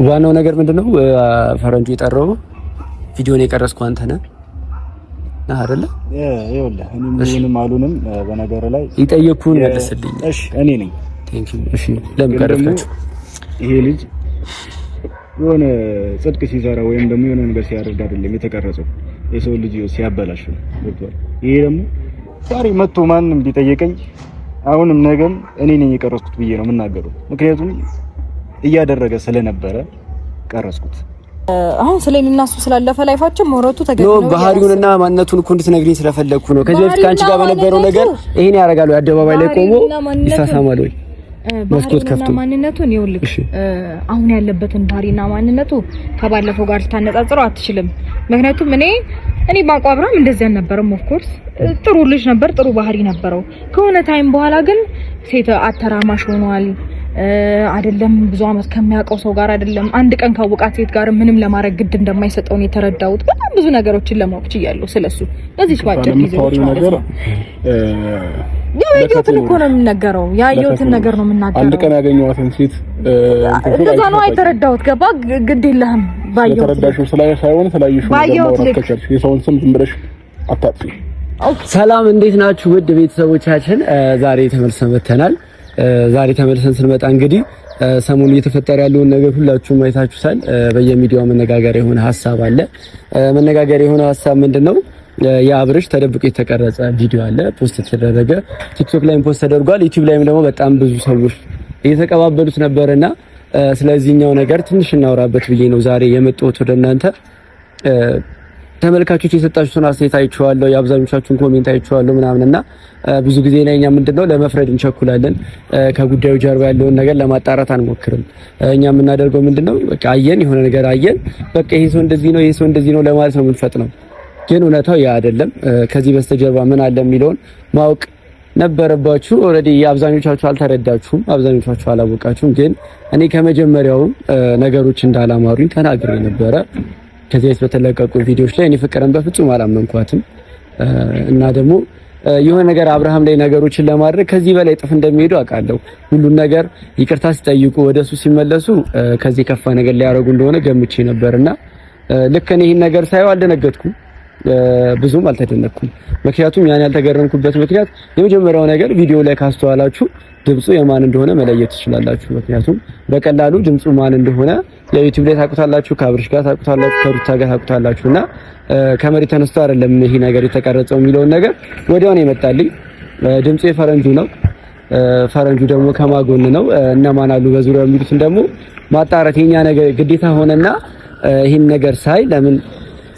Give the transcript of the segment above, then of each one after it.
ዋናው ነገር ምንድነው ፈረንጁ የጠራው ቪዲዮን የቀረስኩ አንተ ነህ አይደለ? ይኸውልህ እኔ ምንም አሉንም በነገር ላይ ይጠየቁን መልስልኝ። እሺ እኔ ነኝ። ቴንክ ዩ። እሺ ለምን ቀረስካችሁ? ይሄ ልጅ የሆነ ጽድቅ ሲሰራ ወይም ደግሞ የሆነ ነገር ሲያደርግ አይደለም የተቀረጸው፣ የሰው ልጅ ሲያበላሽ ነው። ይሄ ደግሞ ዛሬ መጥቶ ማንም ቢጠየቀኝ አሁንም ነገም እኔ ነኝ የቀረስኩት ብዬ ነው የምናገረው። ምክንያቱም እያደረገ ስለነበረ ቀረስኩት። አሁን ስለሚናሱ ስላለፈ ላይፋቸው መውረቱ ተገኘው ነው። ባህሪውንና ማንነቱን እኮ እንድትነግሪኝ ስለፈለኩ ነው። ከዚህ በፊት ካንቺ ጋር በነበረው ነገር ይሄን ያደርጋሉ፣ አደባባይ ላይ ቆሞ ይሳሳማሉ ወይ መስኮት ከፍቶ ማንነቱን ይኸውልህ፣ አሁን ያለበትን ባህሪና ማንነቱ ከባለፈው ጋር ልታነጻጽረው አትችልም። ምክንያቱም እኔ ባንቋ አብርሃም እንደዚህ አልነበረም። ኦፍ ኮርስ ጥሩ ልጅ ነበር፣ ጥሩ ባህሪ ነበረው። ከሆነ ታይም በኋላ ግን ሴት አተራማሽ ሆኗል። አይደለም ብዙ አመት ከሚያውቀው ሰው ጋር አይደለም አንድ ቀን ካወቃት ሴት ጋር ምንም ለማድረግ ግድ እንደማይሰጠው ነው የተረዳሁት። በጣም ብዙ ነገሮችን ለማወቅ ችያለሁ ስለሱ በዚህ ባጭር ጊዜ ነገር ያየሁትን እኮ ነው የምናገረው። ያየሁትን ነገር ነው የምናገረው። አንድ ቀን ያገኘኋትን ሴት እንደዛ ነው የተረዳሁት። ገባ ግድ የለህም ባየሁት የተረዳሽው ሳይሆን ስላየሽው ነው። የሰውን ስም ዝም ብለሽ አታጥፊ። ሰላም እንዴት ናችሁ ውድ ቤተሰቦቻችን? ዛሬ ተመልሰን መተናል። ዛሬ ተመልሰን ስንመጣ እንግዲህ ሰሞኑን እየተፈጠረ ያለውን ነገር ሁላችሁም አይታችሁታል። በየሚዲያው መነጋገሪያ የሆነ ሀሳብ አለ። መነጋገሪያ የሆነ ሀሳብ ምንድነው? የአብርሽ ተደብቆ የተቀረጸ ቪዲዮ አለ፣ ፖስት የተደረገ ቲክቶክ ላይም ፖስት ተደርጓል። ዩቲዩብ ላይም ደግሞ በጣም ብዙ ሰዎች እየተቀባበሉት ነበርና ስለዚህኛው ነገር ትንሽ እናወራበት ብዬ ነው ዛሬ የመጣሁት ወደ እናንተ። ተመልካቾች የሰጣችሁትን አስተያየት አይቼዋለሁ፣ የአብዛኞቻችሁን ኮሜንት አይቼዋለሁ ምናምንና ብዙ ጊዜ ላይ እኛ ምንድነው ለመፍረድ እንቸኩላለን፣ ከጉዳዩ ጀርባ ያለውን ነገር ለማጣራት አንሞክርም። እኛ የምናደርገው ምንድነው በቃ አየን፣ የሆነ ነገር አየን፣ በቃ ይሄ ሰው እንደዚህ ነው፣ ይሄ ሰው እንደዚህ ነው ለማለት ነው የምንፈጥነው። ግን እውነታው ያ አይደለም። ከዚህ በስተጀርባ ምን አለ የሚለውን ማወቅ ነበረባችሁ። ኦልሬዲ አብዛኞቻችሁ አልተረዳችሁም፣ አብዛኞቻችሁ አላወቃችሁም። ግን እኔ ከመጀመሪያው ነገሮች እንዳላማሩኝ ተናግሬ ነበረ። ከዚህ በፊት በተለቀቁ ቪዲዮዎች ላይ እኔ ፍቅርን በፍጹም አላመንኳትም እና ደግሞ የሆነ ነገር አብርሃም ላይ ነገሮችን ለማድረግ ከዚህ በላይ ጥፍ እንደሚሄዱ አውቃለሁ። ሁሉን ነገር ይቅርታ ሲጠይቁ ወደሱ ሲመለሱ ከዚህ ከፋ ነገር ሊያደርጉ እንደሆነ ገምቼ ነበርና ልክ እኔ ይሄን ነገር ሳይው አልደነገጥኩም፣ ብዙም አልተደነቅኩም። ምክንያቱም ያን ያልተገረምኩበት ምክንያት የመጀመሪያው ነገር ቪዲዮ ላይ ካስተዋላችሁ ድምጹ የማን እንደሆነ መለየት ትችላላችሁ። ምክንያቱም በቀላሉ ድምጹ ማን እንደሆነ የዩቲዩብ ላይ ታውቁታላችሁ፣ ከአብርሽ ጋር ታውቁታላችሁ፣ ከሩታ ጋር ታውቁታላችሁና ከመሬት ተነስቶ አይደለም ይሄ ነገር የተቀረጸው የሚለውን ነገር ወዲያው ነው የመጣልኝ። ድምጹ የፈረንጁ ነው። ፈረንጁ ደግሞ ከማጎን ነው እነማን አሉ በዙሪያው የሚሉትን ደግሞ ማጣራት የኛ ነገር ግዴታ ሆነና ይሄን ነገር ሳይ ለምን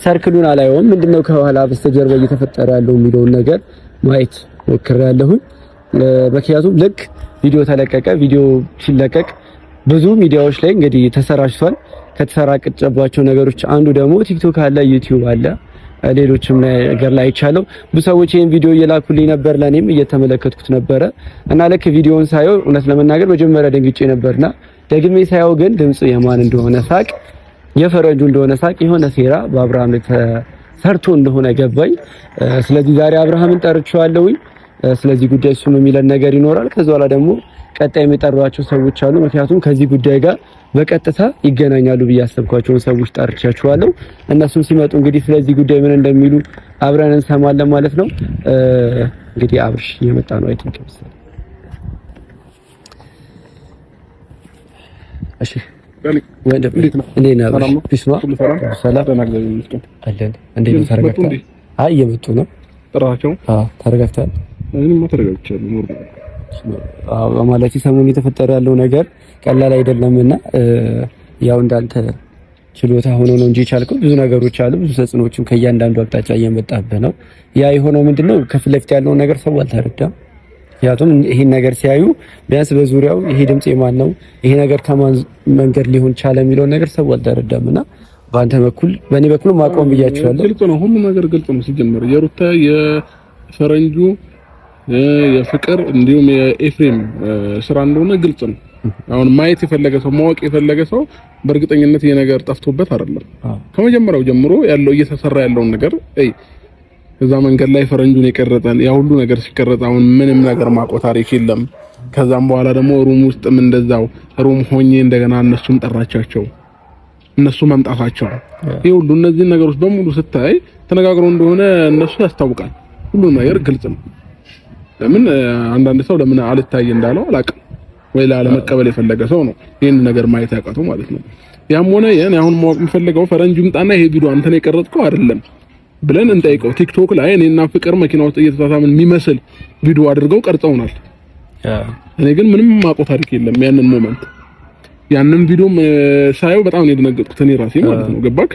ሰርክሉን አላየውም፣ ምንድነው ከኋላ በስተጀርባ እየተፈጠረ ያለው የሚለውን ነገር ማየት ሞክሬያለሁ። ምክንያቱም ልክ ቪዲዮ ተለቀቀ፣ ቪዲዮ ሲለቀቅ ብዙ ሚዲያዎች ላይ እንግዲህ ተሰራጭቷል። ከተሰራጨባቸው ነገሮች አንዱ ደግሞ ቲክቶክ አለ፣ ዩቲዩብ አለ፣ ሌሎችም ነገር ላይ አይቻለሁ። ብዙ ሰዎች ይሄን ቪዲዮ እየላኩልኝ ነበር፣ ለኔም እየተመለከትኩት ነበረ እና ልክ ቪዲዮውን ሳየው እውነት ለመናገር መጀመሪያ ደንግጬ ነበርና ደግሜ ሳየው ግን ድምጽ የማን እንደሆነ ሳቅ፣ የፈረንጁ እንደሆነ ሳቅ፣ የሆነ ሴራ በአብርሃም ተሰርቶ እንደሆነ ገባኝ። ስለዚህ ዛሬ አብርሃምን ጠርቼዋለሁኝ። ስለዚህ ጉዳይ እሱም የሚለን ነገር ይኖራል። ከዛ በኋላ ደግሞ ቀጣይ የሚጠሯቸው ሰዎች አሉ። ምክንያቱም ከዚህ ጉዳይ ጋር በቀጥታ ይገናኛሉ ብዬ ያሰብኳቸውን ሰዎች ጠርቻቸዋለሁ። እነሱም ሲመጡ እንግዲህ ስለዚህ ጉዳይ ምን እንደሚሉ አብረን እንሰማለን ማለት ነው። እንግዲህ አብርሽ እየመጣ ነው። አይ ቲንክ እሺ ወንድም እንዴት ነው? ሰላም አይ እየመጡ ነው። ጥራቸው ተረጋግተሃል? ምንም ተረጋግቻለሁ። ማለት ሰሞኑን የተፈጠረ ያለው ነገር ቀላል አይደለምና ያው እንዳንተ ችሎታ ሆኖ ነው እንጂ ቻልከው ብዙ ነገሮች አሉ። ብዙ ተጽዕኖዎችም ከእያንዳንዱ አቅጣጫ እየመጣብህ ነው። ያ የሆነው ምንድነው ከፊት ለፊት ያለውን ነገር ሰው አልተረዳም። ምክንያቱም ይሄን ነገር ሲያዩ ቢያንስ በዙሪያው ይሄ ድምጽ የማን ነው፣ ይሄ ነገር ከማን መንገድ ሊሆን ቻለ የሚለውን ነገር ሰው አልተረዳምና በአንተ በኩል በእኔ በኩል ማቆም ብያችኋለሁ። ግልጽ ነው፣ ሁሉ ነገር ግልጽ ነው። ሲጀመር የሩታ የፈረንጁ የፍቅር እንዲሁም የኤፍሬም ስራ እንደሆነ ግልጽ ነው። አሁን ማየት የፈለገ ሰው ማወቅ የፈለገ ሰው በእርግጠኝነት ይሄ ነገር ጠፍቶበት አይደለም። ከመጀመሪያው ጀምሮ ያለው እየተሰራ ያለውን ነገር እዛ መንገድ ላይ ፈረንጁን የቀረጸን ያ ሁሉ ነገር ሲቀረጽ አሁን ምንም ነገር ማቆ ታሪክ የለም። ከዛም በኋላ ደግሞ ሩም ውስጥም እንደዛው ሩም ሆኜ እንደገና እነሱን ጠራቻቸው። እነሱ መምጣታቸው ይሄ ሁሉ እነዚህ ነገሮች በሙሉ ስታይ ተነጋግረው እንደሆነ እነሱ ያስታውቃል። ሁሉ ነገር ግልጽ ነው። ለምን አንዳንድ ሰው ለምን አልታይ እንዳለው አላውቅም፣ ወይ ለመቀበል የፈለገ ሰው ነው ይሄን ነገር ማየት ያቃተው ማለት ነው። ያም ሆነ ያን አሁን ማወቅ የምፈልገው ፈረንጁ ምጣና ይሄ ቪዲዮ አንተ ነው የቀረጽከው አይደለም ብለን እንጠይቀው። ቲክቶክ ላይ እኔና ፍቅር መኪና ውስጥ እየተሳሳምን የሚመስል ቪዲዮ አድርገው ቀርጸውናል። እኔ ግን ምንም ማውቀው ታሪክ የለም። ያንን ቪዲዮ ሳየው በጣም ነው የደነገጥኩት እኔ ራሴ ማለት ነው። ገባክ?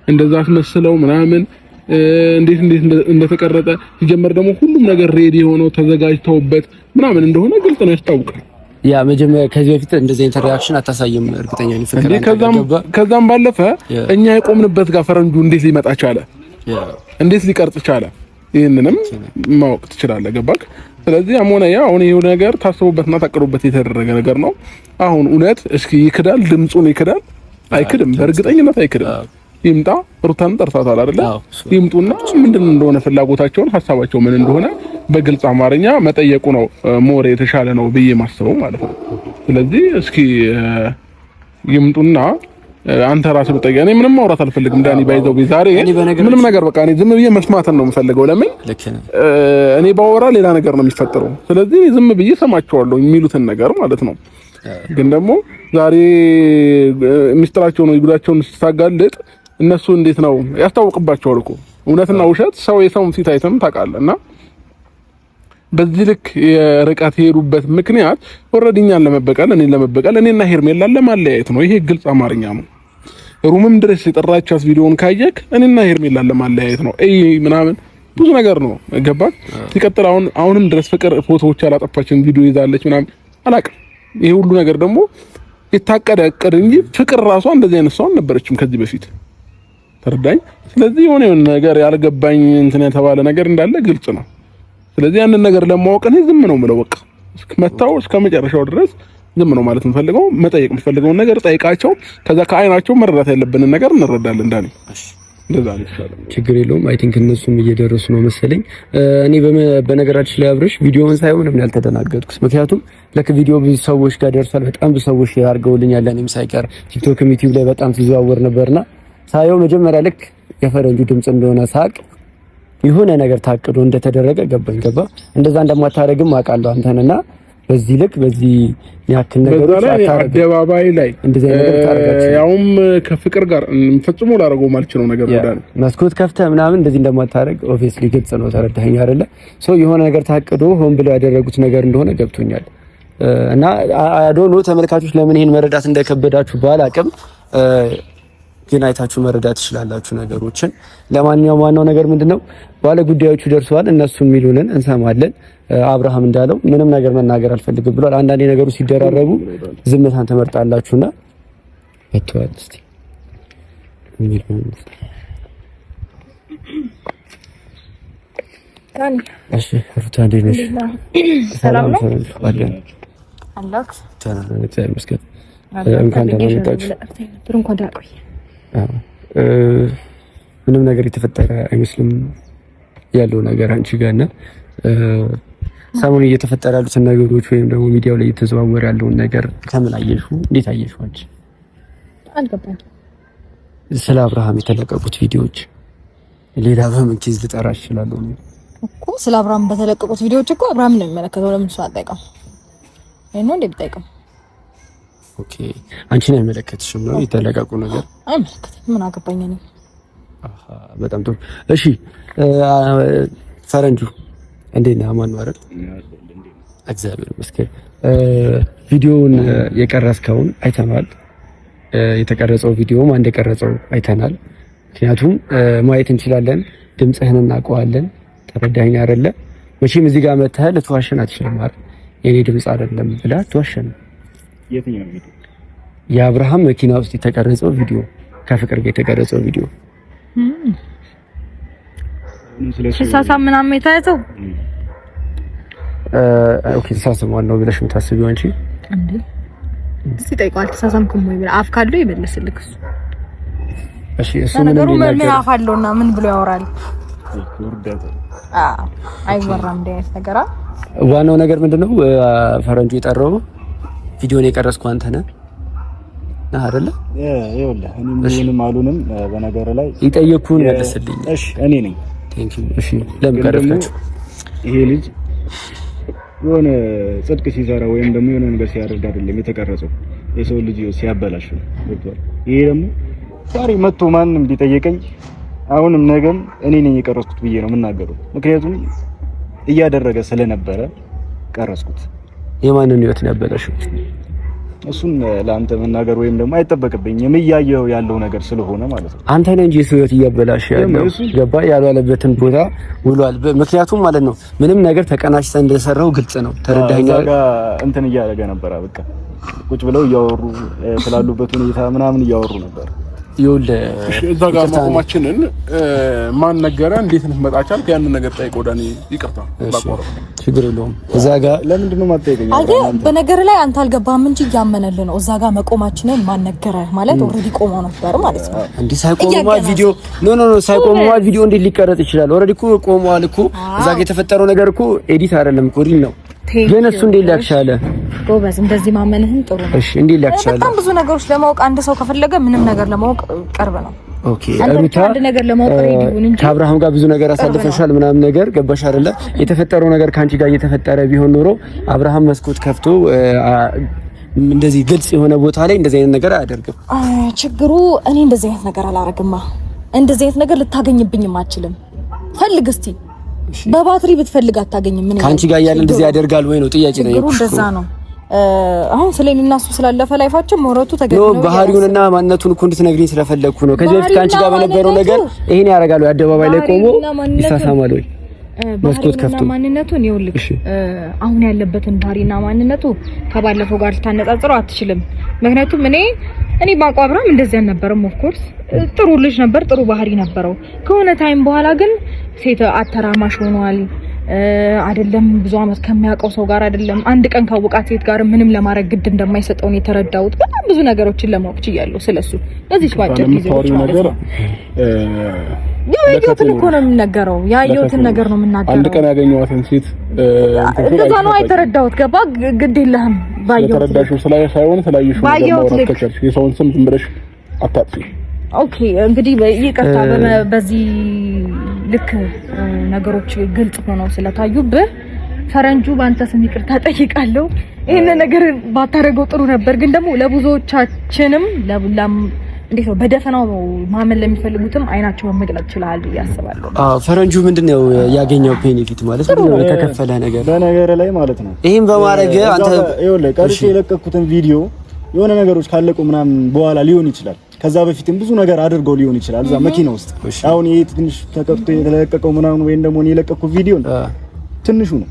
እንደዛ አስመስለው ምናምን እንዴት እንደተቀረጸ ሲጀመር ደግሞ ሁሉም ነገር ሬዲ ሆነው ተዘጋጅተውበት ምናምን እንደሆነ ግልጽ ነው ያስታውቃል። ያ መጀመሪያ ከዚህ በፊት እንደዚህ ኢንተራክሽን አታሳይም እርግጠኛ ነኝ ፍቅር። ከዛም ባለፈ እኛ የቆምንበት ጋር ፈረንጁ እንዴት ሊመጣ ቻለ? እንዴት ሊቀርጽ ቻለ? ይሄንንም ማወቅ ትችላለህ። ገባክ? ስለዚህ አሞና ያ አሁን ይሄው ነገር ታስቦበትና ታቀዱበት የተደረገ ነገር ነው። አሁን እውነት እስኪ ይክዳል? ድምጹን ይክዳል? አይክድም፣ በእርግጠኝነት አይክድም። ይምጣ። ሩታን ጠርታታል አይደለ? ይምጡና ምንድን እንደሆነ ፍላጎታቸውን ሐሳባቸው ምን እንደሆነ በግልጽ አማርኛ መጠየቁ ነው ሞር የተሻለ ነው ብዬ ማስበው ማለት ነው። ስለዚህ እስኪ ይምጡና አንተ ራስህ ብጠይቅ። እኔ ምንም ማውራት አልፈልግም ዳኒ ባይዘው ዛሬ ምንም ነገር በቃ እኔ ዝም ብዬ መስማትን ነው የምፈልገው። ለምን እኔ ባወራ ሌላ ነገር ነው የሚፈጠረው። ስለዚህ ዝም ብዬ ሰማቸዋለሁ የሚሉትን ነገር ማለት ነው። ግን ደግሞ ዛሬ ሚስጥራቸውን ወይ ጉዳቸውን ስታጋልጥ እነሱ እንዴት ነው ያስታውቅባቸዋል እኮ እውነትና ውሸት ሰው የሰውን ፊት አይተም ታውቃለህና በዚህ ልክ የርቀት የሄዱበት ምክንያት ኦልሬዲ እኛን ለመበቀል እኔና ሄርሜላን ለማለያየት ነው። ይሄ ግልጽ አማርኛ ነው። ሩምም ድረስ የጠራቻት ቪዲዮን ካየክ እኔና ሄርሜላን ለማለያየት ነው። ምናምን ብዙ ነገር ነው ገባክ? ሲቀጥል አሁንም ድረስ ፍቅር ፎቶዎች ያላጠፋችን ቪዲዮ ይዛለች ምናምን አላውቅም። ይሄ ሁሉ ነገር ደግሞ የታቀደ እቅድ እንጂ ፍቅር ራሷ እንደዚህ አይነት ሰው አልነበረችም ከዚህ በፊት ተረዳኝ። ስለዚህ የሆነ ነገር ያልገባኝ እንትን የተባለ ነገር እንዳለ ግልጽ ነው። ስለዚህ ያንን ነገር ለማወቅ እኔ ዝም ነው የምለው። በቃ መታው እስከ መጨረሻው ድረስ ዝም ነው ማለት የምፈልገው። መጠየቅ የምፈልገውን ነገር ጠይቃቸው። ከዛ ከአይናቸው መረዳት ያለብንን ነገር እንረዳለን። እንዳኔ እንደዛ ነው ይሻላል። ችግር የለውም። አይ ቲንክ እነሱም እየደረሱ ነው መሰለኝ። እኔ በነገራችን ላይ አብረሽ ቪዲዮውን ሳይሆን ምንም ያልተደናገጥኩት ምክንያቱም ለክ ቪዲዮ ብዙ ሰዎች ጋር ደርሷል። በጣም ብዙ ሰዎች አድርገውልኛል። እኔም ሳይቀር ቲክቶክ ዩቲዩብ ላይ በጣም ሲዘዋወር ነበርና ሳየው መጀመሪያ ልክ የፈረንጁ ድምጽ እንደሆነ ሳቅ የሆነ ነገር ታቅዶ እንደተደረገ ገባኝ። እንደዛ እንደማታረግም አውቃለሁ አንተንና በዚህ ልክ በዚህ ያክል ነገሮች አደባባይ ላይ እንደዚህ ነገር ታረጋችሁ ያውም ከፍቅር ጋር ፈጽሞ ላረገው ማልችለው ነገር ወዳለ መስኮት ከፍተህ ምናምን እንደዚህ እንደማታረግ ኦብቪየስሊ ግልጽ ነው። ተረዳኸኝ አይደለ? የሆነ ነገር ታቅዶ ሆን ብለው ያደረጉት ነገር እንደሆነ ገብቶኛል። እና አይ ዶንት ኖ ተመልካቾች ለምን ይሄን መረዳት እንደከበዳችሁ ባላቅም ግን አይታችሁ መረዳት ትችላላችሁ ነገሮችን። ለማንኛውም ዋናው ነገር ምንድነው ባለ ጉዳዮቹ ደርሰዋል። እነሱ የሚሉንን እንሰማለን። አብርሃም እንዳለው ምንም ነገር መናገር አልፈልግም ብሏል። አንዳንዴ ነገሩ ሲደራረቡ ዝምታን ተመርጣላችሁና ወጥቷል። እስቲ እሺ ሩታ እንዴት ነሽ? ሰላም ነው አለን አላክ ተናግረን መስከት እንኳን ደህና መጣችሁ። እንኳን ደህና ቆይ። ምንም ነገር የተፈጠረ አይመስልም ያለው ነገር አንቺ ጋር እና ሰሞኑን እየተፈጠረ ያሉትን ነገሮች ወይም ደግሞ ሚዲያው ላይ እየተዘዋወረ ያለውን ነገር ከምን አየሽው? እንዴት አየሽው አንቺ? አልገባኝም። ስለ አብርሃም የተለቀቁት ቪዲዮዎች ሌላ በምን ኬዝ ልጠራሽ እችላለሁ እኮ? ስለ አብርሃም በተለቀቁት ቪዲዮዎች እኮ አብርሃም ነው የሚመለከተው። ለምን እሱ አጠይቀው? አይኖ እንደምጠይቀው ኦኬ አንቺን አይመለከትሽም ነው የተለቀቁ ነገር? አይመለከትም። ምን አገባኝ እኔ። በጣም ጥሩ እሺ። ፈረንጁ እንዴት ነህ? ማን ነው አይደል? እግዚአብሔር ይመስገን። ቪዲዮውን የቀረስከውን አይተናል። የተቀረጸው ቪዲዮም አንድ የቀረጸው አይተናል። ምክንያቱም ማየት እንችላለን፣ ድምጽህን እናውቀዋለን። ተረዳኸኝ አይደለ? መቼም እዚህ ጋር መተህ ልትዋሸን አትችልም አይደል? የኔ ድምጽ አይደለም ብለህ አትዋሸን። የትኛው ቪዲዮ? የአብርሃም መኪና ውስጥ የተቀረጸው ቪዲዮ፣ ከፍቅር ጋር የተቀረጸው ቪዲዮ። ተሳሳም ምናምን የታየው ኦኬ። ተሳሳም ነው ብለሽ የምታስቢው አንቺ እንዴ? እስቲ ጠይቀዋል። ተሳሳምኩም ወይ ብለህ አፍ ካለው ይመልስልክ እሱ። እሺ እሱ ምን አፍ አለውና ምን ብሎ ያወራል? አይወራም እንደዚህ ነገር። ዋናው ነገር ምንድነው? ፈረንጁ የጠራው ቪዲዮን የቀረስኩ አንተ ነህ። አይደለ? ይኸውልህ እኔ ምንም አሉንም በነገር ላይ ይጠየቁን መልስልኝ። እሺ እኔ ነኝ። ቴንክ ዩ። እሺ ለምን ቀረፍካችሁ? ይሄ ልጅ የሆነ ጽድቅ ሲሰራ ወይም ደግሞ የሆነ ነገር ሲያደርግ አይደለም የተቀረጸው፣ የሰው ልጅ ሲያበላሽ ነው። ይሄ ደግሞ ዛሬ መጥቶ ማንም ቢጠየቀኝ አሁንም ነገም እኔ ነኝ የቀረጽኩት ብዬ ነው የምናገረው። ምክንያቱም እያደረገ ስለነበረ ቀረጽኩት። የማንን ህይወት ነው ያበላሽው? እሱን ለአንተ መናገር ወይም ደግሞ አይጠበቅብኝም፣ እያየው ያለው ነገር ስለሆነ ማለት ነው። አንተ ነህ እንጂ ህይወት እያበላሽ ያለው ገባ ያለበትን ቦታ ውሏል። ምክንያቱም ማለት ነው ምንም ነገር ተቀናጅተህ እንደሰራው ግልጽ ነው። ተረዳኸኝ? እንትን እያደረገ ነበር። በቃ ቁጭ ብለው እያወሩ ስላሉበት ሁኔታ ምናምን እያወሩ ነበር። እዛ ጋር ማቆማችንን ማን ነገረ? እንዴት ልትመጣ ቻልክ? ያንን ነገር ጠይቀው ዳኒ። ይቅርታ ባቋረጥ ችግር የለውም። እዛ ጋር ለምንድን ነው የማትጠይቀኝ? አየህ በነገር ላይ አንተ አልገባህም እንጂ እያመነልህ ነው። እዛ ጋር መቆማችንን ማን ነገረ ማለት ኦልሬዲ ቆመው ነበር ማለት ነው። እንዴ ሳይቆሙማ ቪዲዮ ኖ ሳይቆሙማ ቪዲዮ እንዴት ሊቀረጽ ይችላል? ኦልሬዲ እኮ ቆመዋል እኮ። እዛ ጋር የተፈጠረው ነገር እኮ ኤዲት አይደለም እኮ ሪል ነው። ግን እሱ እንዴት ሊያክሻለ? ጎበዝ፣ እንደዚህ ማመንህን ጥሩ ነው። እሺ እንዴት ሊያክሻለ? በጣም ብዙ ነገሮች ለማወቅ አንድ ሰው ከፈለገ ምንም ነገር ለማወቅ ቅርብ ነው። ኦኬ ሩታ አንድ ነገር ለማወቅ ሬዲውን እንጂ ከአብርሃም ጋር ብዙ ነገር አሳልፈሻል ምናምን ነገር ገባሽ አይደለ? የተፈጠረው ነገር ካንቺ ጋር እየተፈጠረ ቢሆን ኖሮ አብርሃም መስኮት ከፍቶ እንደዚህ ግልጽ የሆነ ቦታ ላይ እንደዚህ አይነት ነገር አያደርግም። ችግሩ እኔ እንደዚህ አይነት ነገር አላረግማ። እንደዚህ አይነት ነገር ልታገኝብኝም አትችልም። ፈልግ እስቲ በባትሪ ብትፈልግ አታገኝም። ምን ካንቺ ጋር ያለ እንደዚህ ያደርጋል ወይ ነው ጥያቄ ነው። ችግሩ እንደዛ ነው። አሁን ስለኔና እሱ ስላለፈ ላይፋችን መውረቱ ተገቢ ነው። ባህሪውንና ማንነቱን እኮ እንድትነግሪኝ ስለፈለኩ ነው። ከዚህ በፊት ካንቺ ጋር በነበረው ነገር ይሄን ያደርጋል ወይ? አደባባይ ላይ ቆሞ ይሳሳማል ወይ? መስኮት ከፍቶ ማንነቱን ይኸውልህ፣ አሁን ያለበትን ባህሪና ማንነቱ ከባለፈው ጋር ልታነጻጽረው አትችልም። ምክንያቱም እኔ ባውቀው አብርሃም እንደዚህ አልነበረም። ኦፍ ኮርስ ጥሩ ልጅ ነበር፣ ጥሩ ባህሪ ነበረው። ከሆነ ታይም በኋላ ግን ሴት አተራማሽ ሆኗል። አይደለም ብዙ አመት ከሚያውቀው ሰው ጋር አይደለም አንድ ቀን ካወቃት ሴት ጋር ምንም ለማድረግ ግድ እንደማይሰጠው ነው የተረዳሁት። በጣም ብዙ ነገሮችን ለማወቅ ችያለሁ ስለሱ በዚህ ባጭር ጊዜ ነገር ያየሁትን እኮ ነው የምናገረው። ያየሁትን ነገር ነው የምናገረው። አንድ ቀን ያገኘኋትን ሴት እንደዛ ነው አይተረዳሁት። ገባ ግድ የለህም ባየሁት ተረዳሽው ሳይሆን ስላየሽው ነው ከቻልሽ የሰውን ስም ዝም ብለሽ አታጥፊ። ኦኬ እንግዲህ ይቅርታ በዚህ ልክ ነገሮች ግልጽ ሆነው ስለታዩብህ ፈረንጁ ባንተ ስም ይቅርታ ጠይቃለሁ። ይሄን ነገር ባታረገው ጥሩ ነበር። ግን ደግሞ ለብዙዎቻችንም እንዴት ነው በደፈናው ማመን ለሚፈልጉትም አይናቸውን መግለጽ ይችላል ያስባለሁ። ፈረንጁ ምንድነው ያገኘው ቤኔፊት ማለት ነው? የተከፈለ ነገር በነገር ላይ ማለት ነው። ይሄን በማድረግ አንተ ይኸውልህ ቀርጬ የለቀኩትን ቪዲዮ የሆነ ነገሮች ካለቁ ምናምን በኋላ ሊሆን ይችላል። ከዛ በፊትም ብዙ ነገር አድርገው ሊሆን ይችላል እዛ መኪና ውስጥ። አሁን ይሄ ትንሽ ተቀጥቶ የተለቀቀው ምናምን ወይም ደግሞ እኔ የለቀኩት ቪዲዮ ትንሹ ነው።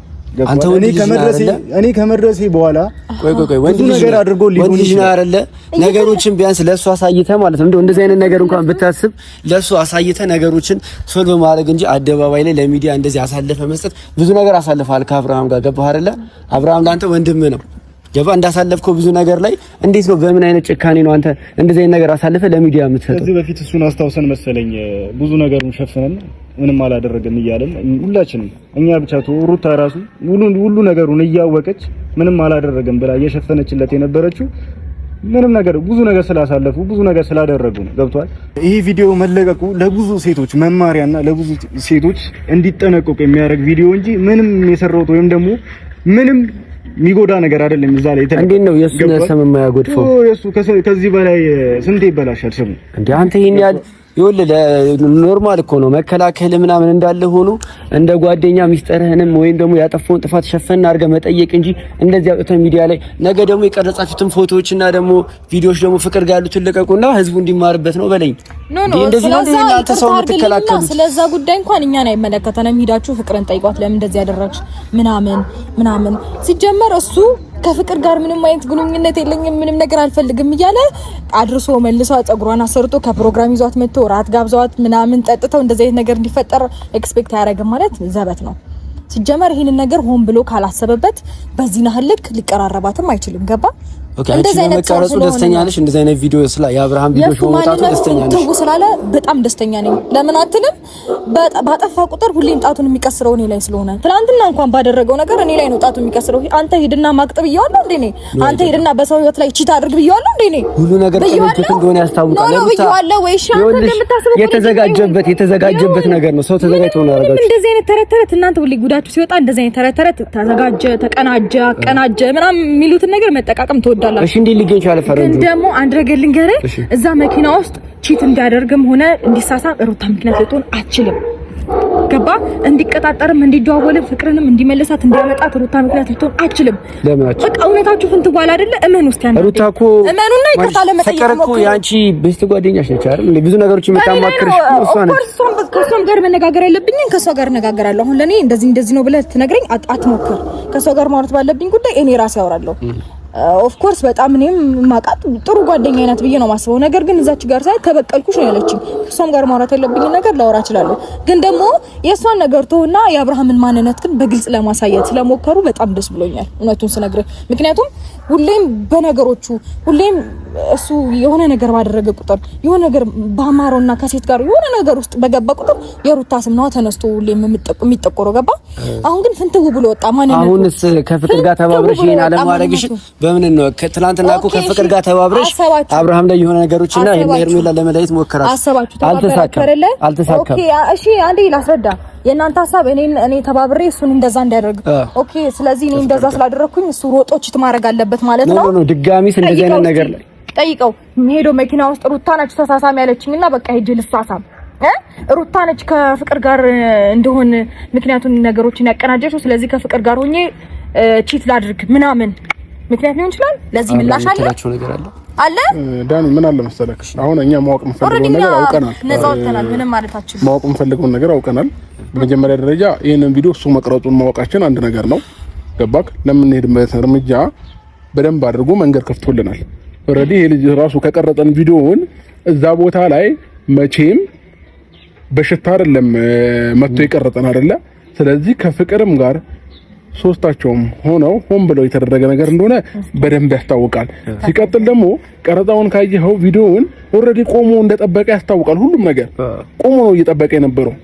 እኔ ከመድረሴ በኋላ ቆይ ወንድ ነገር አድርጎ ሊሆን ይችላል አይደለ? ነገሮችን ቢያንስ ለሱ አሳይተህ ማለት ነው። እንደዚህ አይነት ነገር እንኳን ብታስብ ለሱ አሳይተህ ነገሮችን ሶልቭ ማድረግ እንጂ አደባባይ ላይ ለሚዲያ እንደዚህ አሳልፈ መስጠት። ብዙ ነገር አሳልፈሃል ከአብርሃም ጋር ገባህ አይደለ? አብርሃም ለአንተ ወንድምህ ነው። ገባ እንዳሳለፍከው ብዙ ነገር ላይ እንዴት ነው በምን አይነት ጭካኔ ነው አንተ እንደዚህ አይነት ነገር አሳልፈ ለሚዲያ የምትሰጠው? ከዚህ በፊት እሱን አስታውሰን መሰለኝ ብዙ ነገሩን ሸፍነን ምንም አላደረገም እያለን ሁላችንም እኛ ብቻ ሩታ ራሱ ሁሉ ነገሩን እያወቀች ምንም አላደረገም ብላ እየሸፈነችለት የነበረችው ምንም ነገር ብዙ ነገር ስላሳለፉ ብዙ ነገር ስላደረጉ ነው። ገብቷል? ይሄ ቪዲዮ መለቀቁ ለብዙ ሴቶች መማሪያና ለብዙ ሴቶች እንዲጠነቀቁ የሚያደርግ ቪዲዮ እንጂ ምንም የሰራሁት ወይም ደግሞ ምንም የሚጎዳ ነገር አይደለም። እዛ ላይ እንዴት ነው የሱን ስም የማያጎድፈው? የሱ ከዚህ በላይ ስንት ይበላሻል ስሙ እንዴ? አንተ ይሄን ያህል ይኸውልህ ኖርማል እኮ ነው መከላከል ምናምን እንዳለ ሆኖ እንደ ጓደኛ ሚስጥርህንም ወይም ደግሞ ያጠፋውን ጥፋት ሸፈን አድርገህ መጠየቅ እንጂ እንደዚህ አውጥተህ ሚዲያ ላይ ነገ ደግሞ የቀረጻችሁትን ፎቶዎችና ደግሞ ቪዲዮዎች ደግሞ ፍቅር ጋር ያሉትን ልቀቁና ህዝቡ እንዲማርበት ነው በለኝ። እንደዚህ ነው አንተ ሰው የምትከላከሉት። ስለዛ ጉዳይ እንኳን እኛን አይመለከተንም። ሄዳችሁ ፍቅርን ጠይቋት ለምን እንደዚህ ያደረግሽ ምናምን ሲጀመር እሱ ከፍቅር ጋር ምንም አይነት ግንኙነት የለኝም ምንም ነገር አልፈልግም እያለ አድርሶ መልሶ ጸጉሯን አሰርቶ ከፕሮግራም ይዟት መጥቶ ራት ጋብዘዋት ምናምን ጠጥተው እንደዚህ አይነት ነገር እንዲፈጠር ኤክስፔክት ያደርግም ማለት ዘበት ነው። ሲጀመር ይሄንን ነገር ሆን ብሎ ካላሰበበት በዚህ ናህልክ ሊቀራረባትም አይችልም። ገባ? እንደዚህ አይነት መቀረጹ ደስተኛ ነሽ? እንደዚህ አይነት ቪዲዮ የአብርሃም ቪዲዮ በመውጣቱ ደስተኛ ነሽ? ተው ስላለ በጣም ደስተኛ ነኝ። ለምን አትልም? ባጠፋ ቁጥር ሁሌም ጣቱን የሚቀስረው እኔ ላይ ስለሆነ ትናንትና እንኳን ባደረገው ነገር እኔ ላይ ነው ጣቱን የሚቀስረው። አንተ ሄድና ማቅጠብ ይያለሁ እንዴ ነኝ? አንተ ሄድና በሰው ህይወት ላይ ቺት አድርግ ብያለሁ እንዴ ነኝ? ሁሉ ነገር ቅንጅት እንደሆነ ያስታውቃል። ነው ብያለሁ ወይ? እሺ አንተ እንደምታስበው የተዘጋጀበት ነገር ነው። ሰው ተዘጋጅቶ ነው ያደረጋችሁ። እንደዚህ አይነት ተረት እናንተ ሁሌ ጉዳችሁ ሲወጣ እንደዚህ አይነት ተረት ተዘጋጀ፣ ተቀናጀ፣ አቀናጀ ምናምን የሚሉትን ነገር መጠቃቀም ትወዳላችሁ። እሺ እንዴ ሊገኝ ይችላል። ፈረንጁ ግን ደግሞ አንድ ነገር ልንገርህ፣ እዛ መኪና ውስጥ ቺት እንዲያደርግም ሆነ እንዲሳሳብ ሩታ ምክንያት ልትሆን አትችልም። ገባ? እንዲቀጣጠርም እንዲደዋወልም ፍቅርንም እንዲመለሳት እንዲያመጣት ሩታ ምክንያት ልትሆን አትችልም። በቃ እውነታችሁ ፍንት ባል አይደለ? እመን ውስጥ ያንተ ሩታ እኮ እመኑና ይቅርታ ለመጠየቅ ፍቅር እኮ ያንቺ ቤስት ጓደኛሽ ነች አይደል? ብዙ ነገሮች የምታማክርሽ እሷ ነች። ከእሷም ጋር መነጋገር ያለብኝን ከእሷ ጋር እነጋገራለሁ። አሁን ለኔ እንደዚህ ነው ብለህ ትነግረኝ አትሞክር። ከእሷ ጋር ማውራት ባለብኝ ጉዳይ እኔ ራሴ አወራለሁ። ኦፍ ኮርስ በጣም እኔም ማቃት ጥሩ ጓደኛዬ ናት ብዬ ነው ማስበው። ነገር ግን እዛች ጋር ሳይ ተበቀልኩሽ ነው ያለችኝ። እሷም ጋር ማውራት ያለብኝ ነገር ላወራ እችላለሁ። ግን ደግሞ የእሷን ነገር ተውና የአብርሃምን ማንነት ግን በግልጽ ለማሳየት ስለሞከሩ በጣም ደስ ብሎኛል እውነቱን ስነግርህ። ምክንያቱም ሁሌም በነገሮቹ ሁሌም እሱ የሆነ ነገር ባደረገ ቁጥር የሆነ ነገር ባማረውና ከሴት ጋር የሆነ ነገር ውስጥ በገባ ቁጥር የሩታ ስም ነው ተነስቶ ሁሌም የሚጠቆረው። ገባ? አሁን ግን ፍንትው ብሎ ወጣ ማንነቱ። አሁንስ ከፍቅር ጋር ተባብረሽ ይሄን አለማድረግሽ በምን ነው? ትናንትና እኮ ከፍቅር ጋር ተባብረሽ አብርሃም ላይ የሆነ ነገሮችና ሄርሜላ ለመለየት ሞከራችሁ። አልተሳካም። ኦኬ እሺ አንዴ ላስረዳ። የእናንተ ሀሳብ እኔ ተባብሬ እሱን እንደዛ እንዲያደርግ ኦኬ። ስለዚህ እኔ እንደዛ ስላደረኩኝ እሱ ሮጦች ማድረግ አለበት ማለት ነው። ኖ ድጋሚስ እንደዚህ አይነት ነገር ላይ ጠይቀው ሄዶ መኪና ውስጥ ሩታ ነች ተሳሳሚ ያለችኝና በቃ ሄጄ ልሳሳም ሩታ ነች ከፍቅር ጋር እንደሆነ ምክንያቱም ነገሮችን ያቀናጀሽው። ስለዚህ ከፍቅር ጋር ሆኜ ቺት ላድርግ ምናምን ምክንያት ሊሆን ይችላል። ለዚህ ምላሽ አለ ዳኒ ምን አለ መሰለክ፣ አሁን እኛ ማወቅ የምፈልገው ነገር አውቀናል። ነፃውተናል። ምንም ማለታችን ማወቅ የምፈልገው ነገር አውቀናል። በመጀመሪያ ደረጃ ይሄንን ቪዲዮ እሱ መቅረጹን ማወቃችን አንድ ነገር ነው። ገባክ? ለምንሄድበት እርምጃ በደንብ አድርጎ መንገድ ከፍቶልናል። ኦሬዲ ይሄ ልጅ ራሱ ከቀረጸን ቪዲዮውን እዛ ቦታ ላይ መቼም በሽታ አይደለም መጥቶ የቀረጸን አይደለ? ስለዚህ ከፍቅርም ጋር ሶስታቸውም ሆነው ሆን ብለው የተደረገ ነገር እንደሆነ በደንብ ያስታውቃል። ሲቀጥል ደግሞ ቀረጻውን ካየኸው ቪዲዮውን ኦሬዲ ቆሞ እንደጠበቀ ያስታውቃል። ሁሉም ነገር ቆሞ ነው እየጠበቀ የነበረው።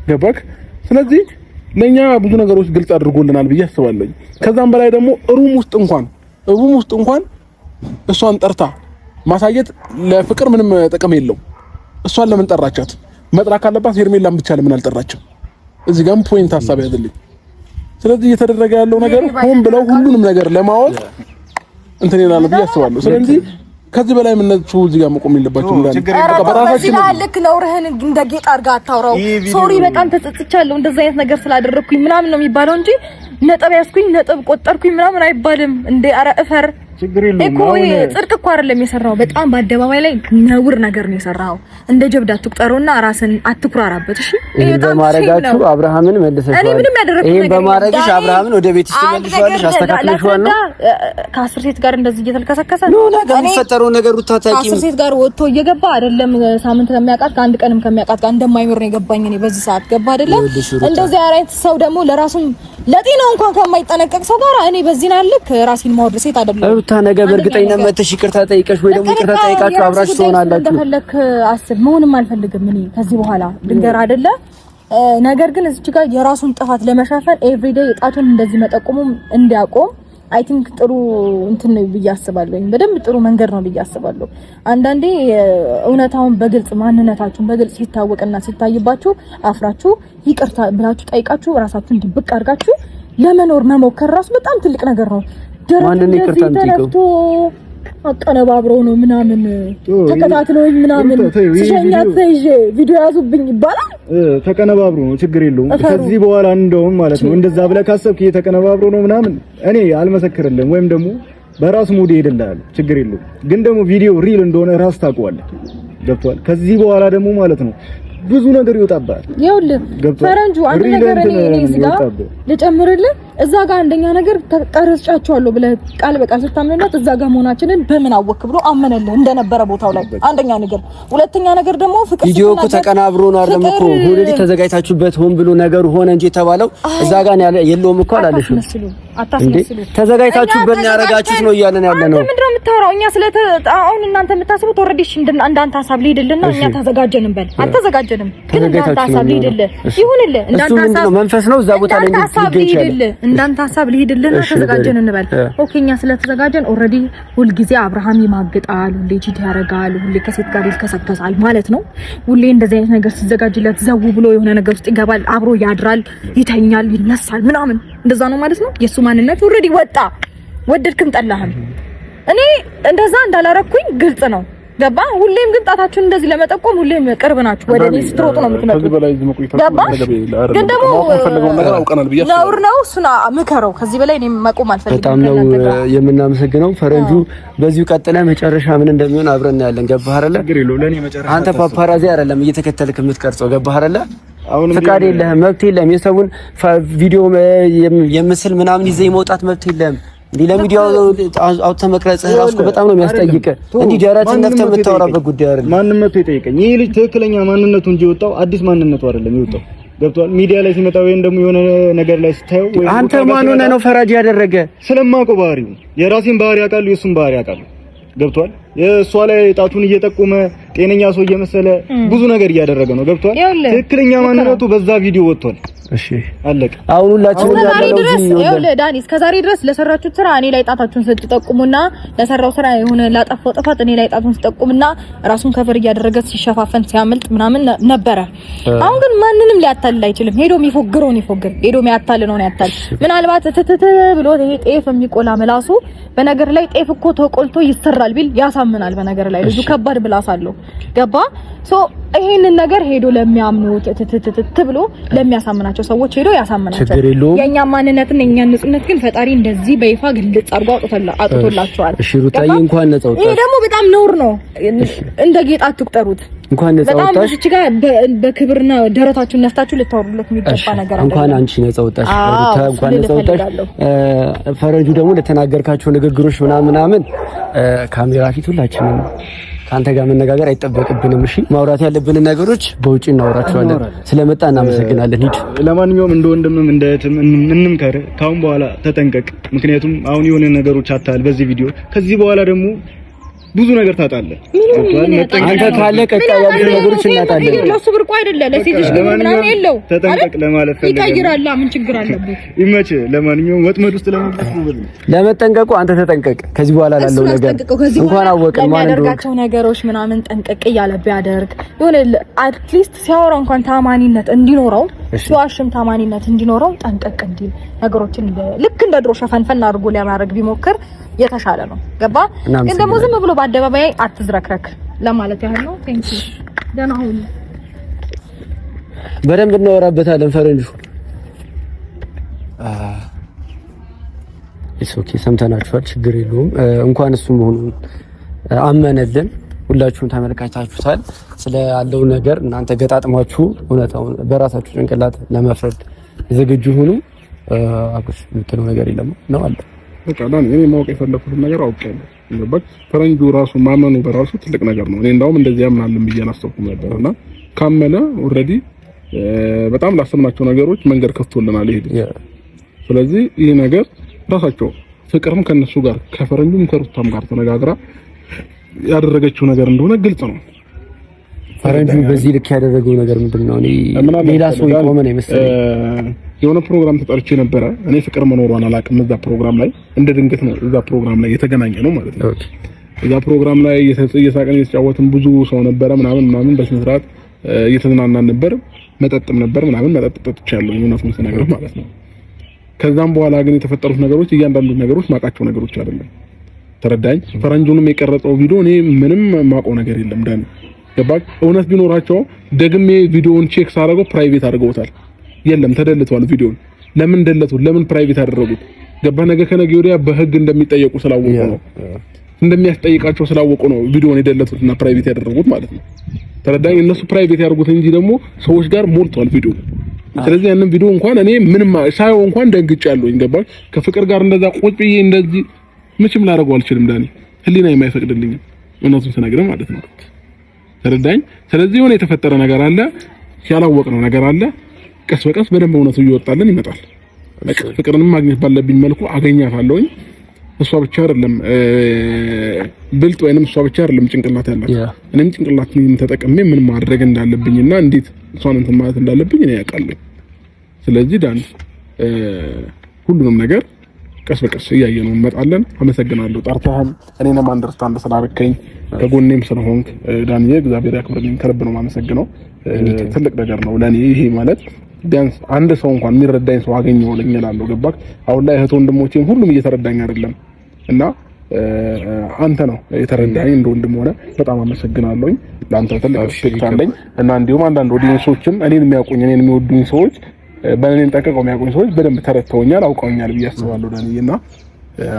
ገባክ? ስለዚህ ለኛ ብዙ ነገሮች ግልጽ አድርጎልናል ብዬ አስባለሁ። ከዛም በላይ ደግሞ ሩም ውስጥ እንኳን እሷን ጠርታ ማሳየት ለፍቅር ምንም ጥቅም የለው። እሷን ለምን ጠራቻት? መጥራት ካለባት ሄርሜላን ብቻ ለምን አልጠራችም? እዚህ ጋርም ፖይንት ሐሳብ ያዘልኝ። ስለዚህ እየተደረገ ያለው ነገር ሆን ብለው ሁሉንም ነገር ለማወቅ እንትን ይላል ብዬ አስባለሁ። ስለዚህ ከዚህ በላይ ምንነቱ እዚህ ጋር መቆም የለባችሁም። በራሳችን ልክ ነውርህን እንደ ጌጥ አድርጋ አታውራው። ሶሪ በጣም ተጸጽቻለሁ እንደዛ አይነት ነገር ስላደረኩኝ ምናምን ነው የሚባለው እንጂ ነጥብ ያስኩኝ ነጥብ ቆጠርኩኝ ምናምን አይባልም። እንደ ኧረ እፈር እኮ ጽድቅ እኮ አይደለም የሰራው። በጣም በአደባባይ ላይ ነውር ነገር ነው የሰራው። እንደ ጀብድ አትቁጠሩና ራስን አትኩራራበት። እሺ ይሄን በማረጋችሁ አብርሃምን መልሰሻል። እኔ ምንም ያደረኩት ነገር ይሄን በማረጋሽ አብርሃምን ወደ ቤትሽ ትመልሺዋለሽ። አስተካክለሽዋል ነው ከአስር ሴት ጋር እንደዚህ እየተልከሰከሰ ነው ነገር የሚፈጠረው ነገር ሩታ ታቂም ከአስር ሴት ጋር ወጥቶ እየገባ አይደለም። ሳምንት ከሚያውቃት ከአንድ ቀንም ከሚያውቃት ጋር እንደማይኖር ነው የገባኝ እኔ በዚህ ሰዓት። ገባ አይደለም? እንደዚህ አይነት ሰው ደግሞ ለራሱም ለጤናው እንኳን ከማይጠነቀቅ ሰው ጋር እኔ በዚህ ናልክ ራሴን ማወድ ሴት አይደለም። ሩታ ነገ በእርግጠኝነት መተሽ ይቅርታ ጠይቀሽ ወይ ደግሞ ይቅርታ ጠይቃችሁ አብራችሁ ትሆናላችሁ። እንደፈለክ አስብ። መሆንም አልፈልግም እኔ ከዚህ በኋላ ድንገር አይደለ። ነገር ግን እዚህ ጋር የራሱን ጥፋት ለመሻፈን ኤቭሪዴይ ጣቱን እንደዚህ መጠቆሙ እንዲያቆም አይ ቲንክ ጥሩ እንትን ነው ብዬ አስባለሁ። በደንብ ጥሩ መንገድ ነው ብዬ አስባለሁ። አንዳንዴ እውነታውን በግልጽ ማንነታችሁን በግልጽ ሲታወቅና ሲታይባችሁ አፍራችሁ ይቅርታ ብላችሁ ጠይቃችሁ ራሳችሁን ድብቅ አድርጋችሁ ለመኖር መሞከር ራሱ በጣም ትልቅ ነገር ነው። ማንንም ይቅርታ እንጠይቀው አቀነባብረው ነው ምናምን ተከታትለውኝ ምናምን ሲሸኛት ተይዤ ቪዲዮ ያዙብኝ ይባላል። ተቀነባብሮ ነው ችግር የለውም። ከዚህ በኋላ እንደውም ማለት ነው እንደዛ ብለህ ካሰብክ ተቀነባብሮ ነው ምናምን እኔ አልመሰክርልህም፣ ወይም ደግሞ በራሱ ሙድ ይሄድልሃል። ችግር የለውም። ግን ደግሞ ቪዲዮ ሪል እንደሆነ ራስ ታውቀዋለህ። ገብቷል? ከዚህ በኋላ ደግሞ ማለት ነው ብዙ ነገር ይወጣባል። ይኸውልህ ፈረንጁ አንድ ነገር እኔ እዚህ ጋር ልጨምርልህ እዛ ጋር አንደኛ ነገር ተቀርጫቸዋለሁ ብለህ ቃል በቃል ስታምንላት እዛ ጋር መሆናችንን በምን አወክ ብሎ አመነልህ እንደነበረ ቦታው ላይ አንደኛ ነገር። ሁለተኛ ነገር ደግሞ ፍቅር ቪዲዮ እኮ ተቀናብሮ ነው አይደለም እኮ ሁሉ ተዘጋጅታችሁበት ሆን ብሎ ነገሩ ሆነ እንጂ የተባለው እዛ ጋር የለውም እኮ አላለሽም። አታስመስሉ። ተዘጋጅታችሁበት ነው ያረጋችሁት ነው እያለን ያለ ነው። ምንድነው የምታወራው? እኛ አሁን እናንተ የምታስቡት ኦልሬዲ እንዳንተ ሀሳብ ሊሄድልና እኛ ተዘጋጀን እንበል። አልተዘጋጀንም ግን እንዳንተ ሀሳብ ሊሄድልህ ይሁንልህ። እንዳንተ ሀሳብ መንፈስ ነው እዛ ቦታ ላይ ሊሄድልህ እንዳንተ ሀሳብ ሊሄድልህና ተዘጋጀን እንበል። ኦኬ እኛ ስለተዘጋጀን ኦልሬዲ ሁልጊዜ አብርሃም ይማግጣል፣ ሁሌ ቺት ያደርጋል፣ ሁሌ ከሴት ጋር ይልከሰከሳል ማለት ነው። ሁሌ እንደዚህ አይነት ነገር ሲዘጋጅለት ዘው ብሎ የሆነ ነገር ውስጥ ይገባል፣ አብሮ ያድራል፣ ይተኛል፣ ይነሳል ምናምን እንደዛ ነው ማለት ነው። የሱ ማንነት ኦልሬዲ ወጣ፣ ወደድክም ጠላህም። እኔ እንደዛ እንዳላረኩኝ ግልጽ ነው። ገባ? ሁሌም ግን ጣታችሁን እንደዚህ ለመጠቆም ሁሌም ቅርብ ናችሁ። ወደ እኔ ስትሮጡ ነው የምትመጡት። ገባ? ግን ደግሞ ነውር ነው። እሱን ምከረው። ከዚህ በላይ እኔ መቆም አልፈልግም። በጣም ነው የምናመሰግነው። ፈረንጁ በዚሁ ቀጥለ መጨረሻ ምን እንደሚሆን አብረን እናያለን። ገባህ አይደለ? አንተ ፓፓራዚ አይደለም እየተከተልክ የምትቀርጸው። ገባህ አይደለ? ፍቃድ የለህም፣ መብት የለህም። የሰውን ቪዲዮ የምስል ምናምን ይዘህ መውጣት መብት የለህም። እንዲህ ለሚዲያው አውጥተህ መቅረጽህ ራሱ በጣም ነው የሚያስጠይቅ። እንዲህ ጀራችን ነፍተህ የምታወራበት ጉዳይ አይደለም። ማንም መጥቶ ይጠይቀኝ። ይሄ ልጅ ትክክለኛ ማንነቱ እንጂ የወጣው አዲስ ማንነቱ አይደለም የወጣው። ገብቷል? ሚዲያ ላይ ሲመጣ ወይም ደግሞ የሆነ ነገር ላይ ስታየው ወይ አንተ ማን ሆነህ ነው ፈራጅ ያደረገ? ስለማውቀው ባህሪው የራሴን ባህሪ ያውቃሉ፣ የሱን ባህሪ ያውቃሉ። ገብቷል? የእሷ ላይ ጣቱን እየጠቆመ ጤነኛ ሰው እየመሰለ ብዙ ነገር እያደረገ ነው። ገብቷል? ትክክለኛ ማንነቱ በዛ ቪዲዮ ወጥቷል። እሺ አለቀ። አሁን ሁላችንም ያለው እዚህ ይኸውልህ ዳኒ፣ እስከዛሬ ድረስ ለሰራችሁት ስራ እኔ ላይ ጣታችሁን ስትጠቁሙና ለሰራው ስራ የሆነ ላጠፋው ጥፋት እኔ ላይ ጣቱን ስትጠቁሙና ራሱን ከቨር እያደረገ ሲሸፋፈን ሲያመልጥ ምናምን ነበረ። አሁን ግን ማንንም ሊያታልል አይችልም። ሄዶ የሚፎግረውን ይፎግር፣ ሄዶ የሚያታልለውን ያታል። ምናልባት ትትት ብሎ ይሄ ጤፍ የሚቆላ ምላሱ በነገር ላይ ጤፍ እኮ ተቆልቶ ይሰራል ቢል ያሳምናል። በነገር ላይ ልጁ ከባድ ብላስ አለው። ገባ? ሶ ይሄንን ነገር ሄዶ ለሚያምኑት ትትት ብሎ ለሚያሳምናቸው ሰዎች ሄዶ ያሳምናቸው። የኛ ማንነትና የኛ ንጹህነት ግን ፈጣሪ እንደዚህ በይፋ ግልጽ አድርጎ አጥቶላቸዋል። እሺ ሩታዬ እንኳን ነፃ ወጣሽ። ይሄ ደግሞ በጣም ነውር ነው። እንደ ጌጥ አትቁጠሩት። እንኳን ነፃ ወጣሽ። በጣም እዚህ ጋር በክብርና ደረታችሁን ነፍታችሁ ልታወሩለት የሚገባ ነገር አለ። እንኳን አንቺ ነፃ ወጣሽ ሩታ፣ እንኳን ነፃ ወጣሽ። ፈረንጁ ደግሞ ለተናገርካቸው ንግግሮች ምናምን ካሜራ ፊት ሁላችንም ካንተ ጋር መነጋገር አይጠበቅብንም። እሺ ማውራት ያለብንን ነገሮች በውጪ እናወራቸዋለን። ስለመጣ እናመሰግናለን። ሂድ። ለማንኛውም እንደ ወንድምም እንደ እህትም እንምከር። ካሁን በኋላ ተጠንቀቅ። ምክንያቱም አሁን የሆነ ነገሮች አታል በዚህ ቪዲዮ። ከዚህ በኋላ ደግሞ ብዙ ነገር ታጣለህ። አንተ ካለ ቀጣይ ያሉ ነገሮች እናጣለን። ለሱ ብርቁ አይደለ ለሴቶች ግን ምናምን የለው። ተጠንቀቅ ለማለት ፈልገህ ይቀይራል። ምን ችግር አለበት? ይመች። ለማንኛውም ወጥመድ ውስጥ ለመጠንቀቁ አንተ ተጠንቀቅ። ከዚህ በኋላ ላለው ነገር እንኳን አወቅን ማን ያደርጋቸው ነገሮች ምናምን ጠንቀቅ እያለ ቢያደርግ የሆነ አትሊስት ሲያወራ እንኳን ታማኒነት እንዲኖረው ሲዋሽም ታማኒነት እንዲኖረው ጠንቀቅ እንዲል ነገሮችን ልክ እንደ ድሮ ሸፈንፈን አድርጎ ሊያማረግ ቢሞክር የተሻለ ነው። ገባ? ግን ደግሞ ዝም ብሎ በአደባባይ አትዝረክረክ ለማለት ያህል ነው። ቴንክ ዩ። ደህና ሁኑ። በደንብ እናወራበታለን። ፈረንጁ ኦኬ፣ ሰምተናችኋል። ችግር የለውም። እንኳን እሱ መሆኑን አመነልን። ሁላችሁም ተመልካችታችሁታል። ስለ ያለው ነገር እናንተ ገጣጥማችሁ እውነታውን በራሳችሁ ጭንቅላት ለመፍረድ ዝግጁ ሁኑ። አቁስ የምትለው ነገር የለም ነው አለ። በቃ ዳኒ፣ እኔ ማወቅ የፈለኩት ነገር አውቄያለሁ። እንደበት ፈረንጁ ራሱ ማመኑ በራሱ ትልቅ ነገር ነው። እኔ እንዳውም እንደዚህ ያምናልን ብዬ አላሰብኩም ነበርና ካመነ ኦልሬዲ በጣም ላሰብናቸው ነገሮች መንገድ ከፍቶልናል ይሄድ። ስለዚህ ይሄ ነገር ራሳቸው ፍቅርም ከነሱ ጋር ከፈረንጁም ከሩታም ጋር ተነጋግራ ያደረገችው ነገር እንደሆነ ግልጽ ነው። ፈረንጁ በዚህ ልክ ያደረገው ነገር ምንድነው? ሌላ ሰው የቆመ ነው መሰለኝ። የሆነ ፕሮግራም ተጠርቼ ነበረ። እኔ ፍቅር መኖሯን አላውቅም። እዛ ፕሮግራም ላይ እንደ ድንገት ነው እዛ ፕሮግራም ላይ የተገናኘ ነው ማለት ነው። እዛ ፕሮግራም ላይ እየሳቀን እየተጫወትን ብዙ ሰው ነበረ ምናምን በስነ ስርዓት እየተዝናናን ነበር። መጠጥም ነበር ምናምን መጠጥ ጠጥቻለሁ እውነቱን ስነግርህ ማለት ነው። ከዛም በኋላ ግን የተፈጠሩት ነገሮች እያንዳንዱ ነገሮች ማውቃቸው ነገሮች አይደለም። ተረዳኝ። ፈረንጁንም የቀረጸው ቪዲዮ እኔ ምንም ማውቀው ነገር የለም ዳኒ። ገባክ? እውነት ቢኖራቸው ደግሜ ቪዲዮውን ቼክ ሳደርገው ፕራይቬት አድርገውታል። የለም ተደልቷል። ቪዲዮውን ለምን ደለቱት? ለምን ፕራይቬት አደረጉት? ገባ? ነገ ከነገ ወዲያ በህግ እንደሚጠየቁ ስላወቁ ነው፣ እንደሚያስጠይቃቸው ስላወቁ ነው ቪዲዮውን የደለቱትና ፕራይቬት ያደረጉት ማለት ነው። ተረዳኝ። እነሱ ፕራይቬት ያደርጉት እንጂ ደግሞ ሰዎች ጋር ሞልቷል ቪዲዮ። ስለዚህ ያንን ቪዲዮ እንኳን እኔ ምንም ሳይው እንኳን ደንግጫለሁ። ገባሽ? ከፍቅር ጋር እንደዛ ቁጭ ብዬ እንደዚህ ምንም ላደርገው አልችልም። ዳኒ ህሊና የማይፈቅድልኝም እውነቱን ስነግርህ ማለት ነው። ተረዳኝ። ስለዚህ የሆነ የተፈጠረ ነገር አለ፣ ያላወቅነው ነገር አለ። ቀስ በቀስ በደንብ እውነቱ እየወጣልን ይመጣል። ፍቅርንም ማግኘት ባለብኝ መልኩ አገኛታለሁኝ። እሷ ብቻ አይደለም ብልጥ ወይንም እሷ ብቻ አይደለም ጭንቅላት ያላት፣ እኔም ጭንቅላቴን ተጠቅሜ ምን ማድረግ እንዳለብኝና እንዴት እሷን እንትን ማለት እንዳለብኝ እኔ ያውቃለሁ። ስለዚህ ዳን ሁሉንም ነገር ቀስ በቀስ እያየነው እንመጣለን። አመሰግናለሁ። ጠርተህም እኔንም አንደርስታንድ ስላደረከኝ ከጎኔም ስለሆንክ ዳንዬ እግዚአብሔር ያክብርልኝ። ከልብ ነው የማመሰግነው። ትልቅ ነገር ነው ለኔ ይሄ ማለት ቢያንስ አንድ ሰው እንኳን የሚረዳኝ ሰው አገኘው ለኛላለሁ። ገባክ? አሁን ላይ እህት ወንድሞቼም ሁሉም እየተረዳኝ አይደለም እና አንተ ነው የተረዳኝ እንደ ወንድም ሆነ በጣም አመሰግናለሁኝ። ለአንተ ትልቅ ሪስፔክት አለኝ እና እንዲሁም አንዳንድ ኦዲየንሶችም እኔን የሚያውቁኝ እኔን የሚወዱኝ ሰዎች በእኔን ጠንቅቀው የሚያውቁኝ ሰዎች በደንብ ተረድተውኛል፣ አውቀውኛል ብዬ አስባለሁ። ዳንዬና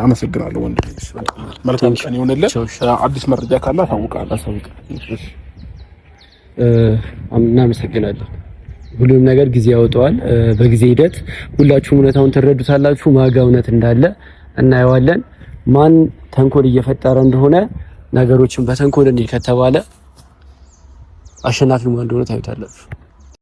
አመሰግናለሁ ወንድም። መልካም ቀን ይሁንልህ። አዲስ መረጃ ካለ አሳውቃለሁ። እናመሰግናለን። ሁሉም ነገር ጊዜ ያወጣዋል። በጊዜ ሂደት ሁላችሁም እውነታውን ትረዱታላችሁ። ማጋ እውነት እንዳለ እናየዋለን። ማን ተንኮል እየፈጠረ እንደሆነ ነገሮችን በተንኮል እንዲህ ከተባለ አሸናፊው ማን እንደሆነ ታዩታላችሁ።